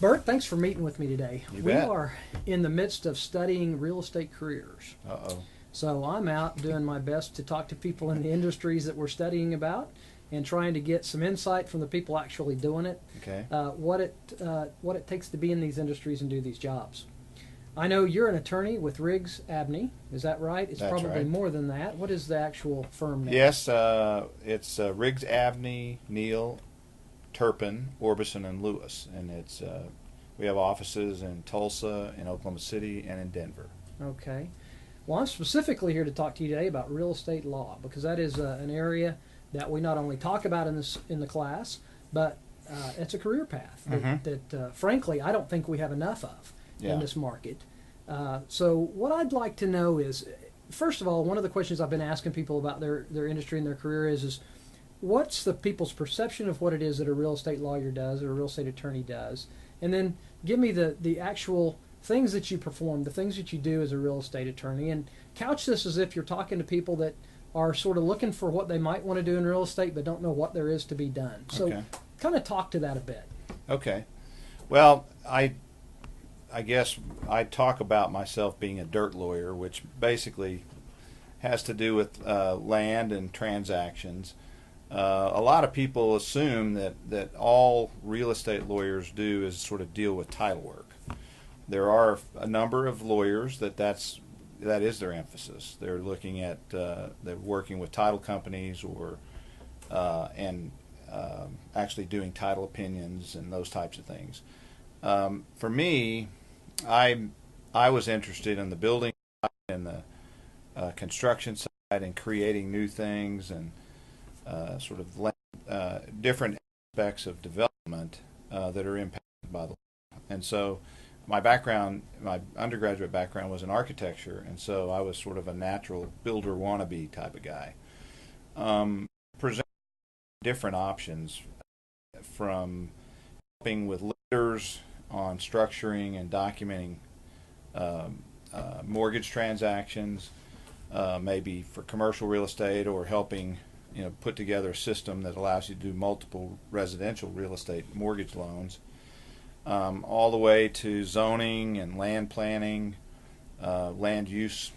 Bert, thanks for meeting with me today. You We bet. are in the midst of studying real estate careers. Uh-oh. So I'm out doing my best to talk to people in the industries that we're studying about and trying to get some insight from the people actually doing it, Okay. what it takes to be in these industries and do these jobs. I know you're an attorney with Riggs Abney. Is that right? It's That's probably right. more than that. What is the actual firm name? Yes, it's Riggs Abney, Neal, Turpin, Orbison, and Lewis, and it's we have offices in Tulsa, in Oklahoma City, and in Denver. Okay. Well, I'm specifically here to talk to you today about real estate law because that is an area that we not only talk about in the class, but it's a career path that frankly, I don't think we have enough of Yeah. in this market. So what I'd like to know is, first of all, one of the questions I've been asking people about their industry and their career is what's the people's perception of what it is that a real estate lawyer does or a real estate attorney does? And then give me the actual things that you perform, the things that you do as a real estate attorney, and couch this as if you're talking to people that are sort of looking for what they might want to do in real estate but don't know what there is to be done. So Okay. kind of talk to that a bit. Okay. Well, I guess I talk about myself being a dirt lawyer, which basically has to do with land and transactions. A lot of people assume that all real estate lawyers do is sort of deal with title work. There are a number of lawyers that is their emphasis. They're looking at they're working with title companies or and actually doing title opinions and those types of things. For me, I was interested in the building side and the construction side and creating new things and sort of different aspects of development that are impacted by the law. And so my undergraduate background was in architecture, and so I was sort of a natural builder wannabe type of guy. Present different options from helping with lenders on structuring and documenting mortgage transactions, maybe for commercial real estate, or helping put together a system that allows you to do multiple residential real estate mortgage loans, all the way to zoning and land planning, land use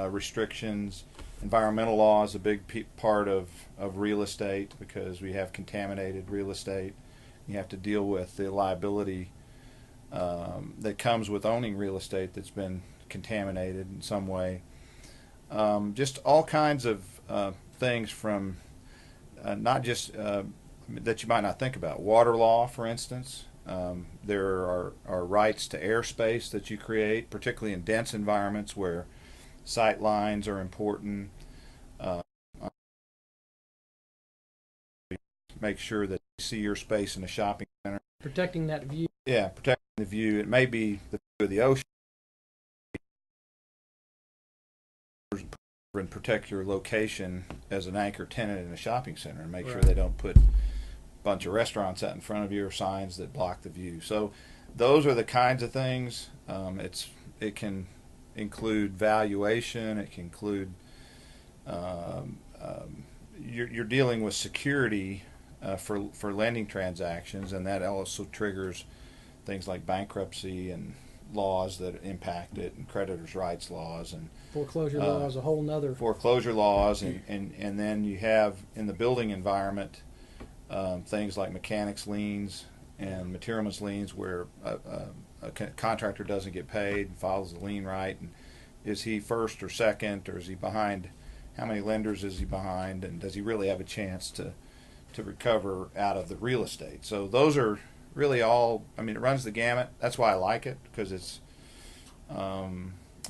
restrictions. Environmental law is a big part of real estate because we have contaminated real estate. You have to deal with the liability that comes with owning real estate that's been contaminated in some way. Just all kinds of things from not just that you might not think about. Water law, for instance. There are rights to airspace that you create, particularly in dense environments where sight lines are important. Make sure that you see your space in a shopping center. Protecting that view. Yeah, protecting the view. It may be the view of the ocean, and protect your location as an anchor tenant in a shopping center and make sure they don't put a bunch of restaurants out in front of you or signs that block the view. So those are the kinds of things. It can include valuation. It can include you're dealing with security for lending transactions, and that also triggers things like bankruptcy and laws that impact it, and creditors' rights laws, and Foreclosure law is a whole nother. foreclosure laws, and then you have in the building environment things like mechanics liens and materialman's liens, where a contractor doesn't get paid and files the lien right, and is he first or second, or is he behind? How many lenders is he behind, and does he really have a chance to recover out of the real estate? So those are really all. I mean, it runs the gamut. That's why I like it, because it's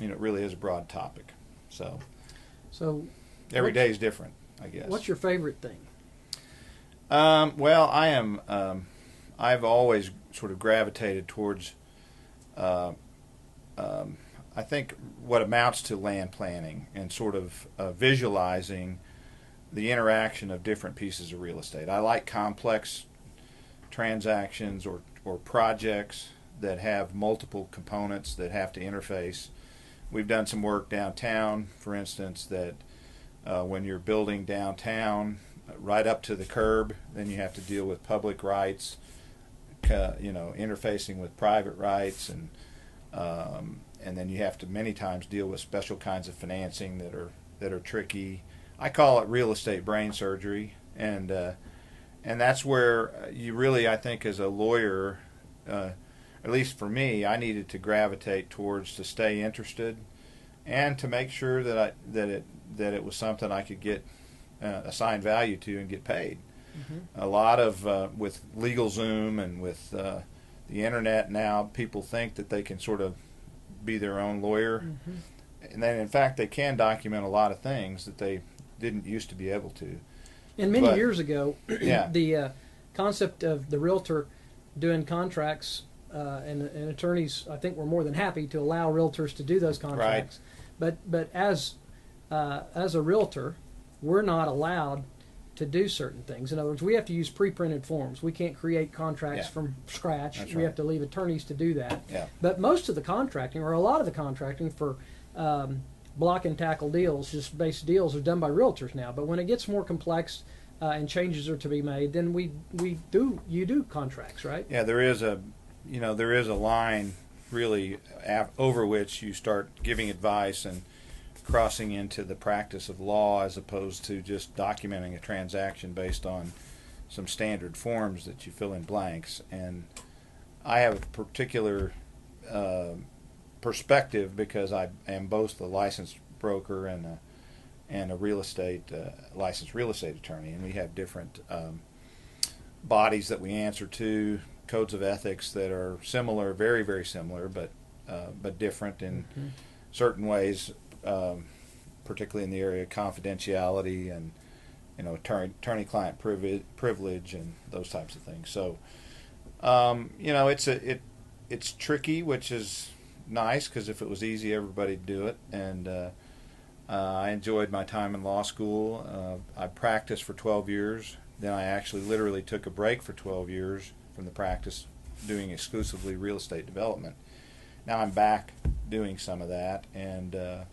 it really is a broad topic. So every day is different, I guess. What's your favorite thing? Well, I am. I've always sort of gravitated towards. I think what amounts to land planning and sort of visualizing the interaction of different pieces of real estate. I like complex transactions or projects that have multiple components that have to interface. We've done some work downtown, for instance, that when you're building downtown right up to the curb, then you have to deal with public rights, interfacing with private rights, and then you have to many times deal with special kinds of financing that are tricky. I call it real estate brain surgery, and that's where you really, I think, as a lawyer, at least for me, I needed to gravitate towards to stay interested and to make sure that it was something I could get assigned value to and get paid. Mm-hmm. A lot of with LegalZoom and with the internet now, people think that they can sort of be their own lawyer, mm-hmm. and then in fact they can document a lot of things that they didn't used to be able to. And many years ago, yeah. The concept of the realtor doing contracts and attorneys, I think, were more than happy to allow realtors to do those contracts. Right. But as a realtor, we're not allowed to do certain things. In other words, we have to use pre-printed forms. We can't create contracts from scratch. That's we have to leave attorneys to do that. Yeah. But most of the contracting, or a lot of the contracting for block and tackle deals, just base deals, are done by realtors now. But when it gets more complex and changes are to be made, then you do contracts, right? Yeah, there is a line really over which you start giving advice and crossing into the practice of law, as opposed to just documenting a transaction based on some standard forms that you fill in blanks. And I have a particular perspective because I am both a licensed broker and a real estate licensed real estate attorney, and we have different bodies that we answer to, codes of ethics that are similar, very, very similar, but different in mm-hmm. certain ways. Particularly in the area of confidentiality and attorney-client privilege and those types of things. So it's tricky, which is nice, because if it was easy, everybody'd do it. And I enjoyed my time in law school. I practiced for 12 years. Then I actually literally took a break for 12 years from the practice, doing exclusively real estate development. Now I'm back doing some of that, and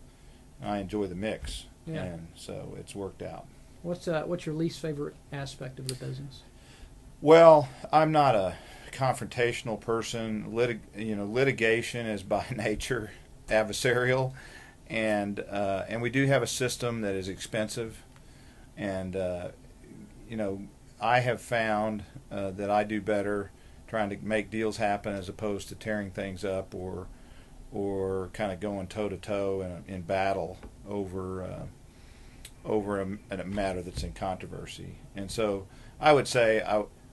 I enjoy the mix, and so it's worked out. What's your least favorite aspect of the business? Well, I'm not a confrontational person. Litigation is by nature adversarial, and we do have a system that is expensive, and I have found that I do better trying to make deals happen as opposed to tearing things up or kind of going toe-to-toe in battle over a matter that's in controversy. And so I would say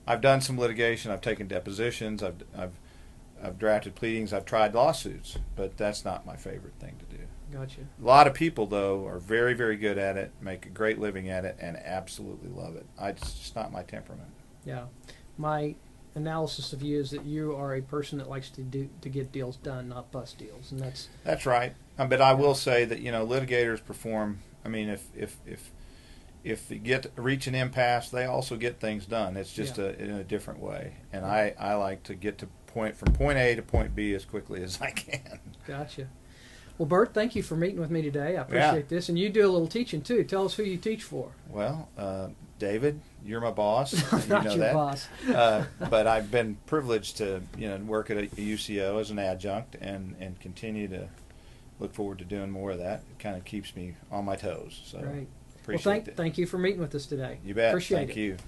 I've done some litigation. I've taken depositions. I've drafted pleadings. I've tried lawsuits, but that's not my favorite thing to do. Gotcha. A lot of people, though, are very, very good at it, make a great living at it, and absolutely love it. It's just not my temperament. Yeah. My analysis of you is that you are a person that likes to get deals done, not bust deals, and that's right. But I will say that litigators perform. I mean, if they reach an impasse, they also get things done. It's just in a different way, and I like to get from point A to point B as quickly as I can. Gotcha. Well, Bert, thank you for meeting with me today. I appreciate this, and you do a little teaching too. Tell us who you teach for. Well, David, you're my boss. Not your that. Boss. But I've been privileged to work at a UCO as an adjunct and continue to look forward to doing more of that. It kind of keeps me on my toes. So Great. Appreciate it. Thank you for meeting with us today. You bet. Appreciate Thank it. you.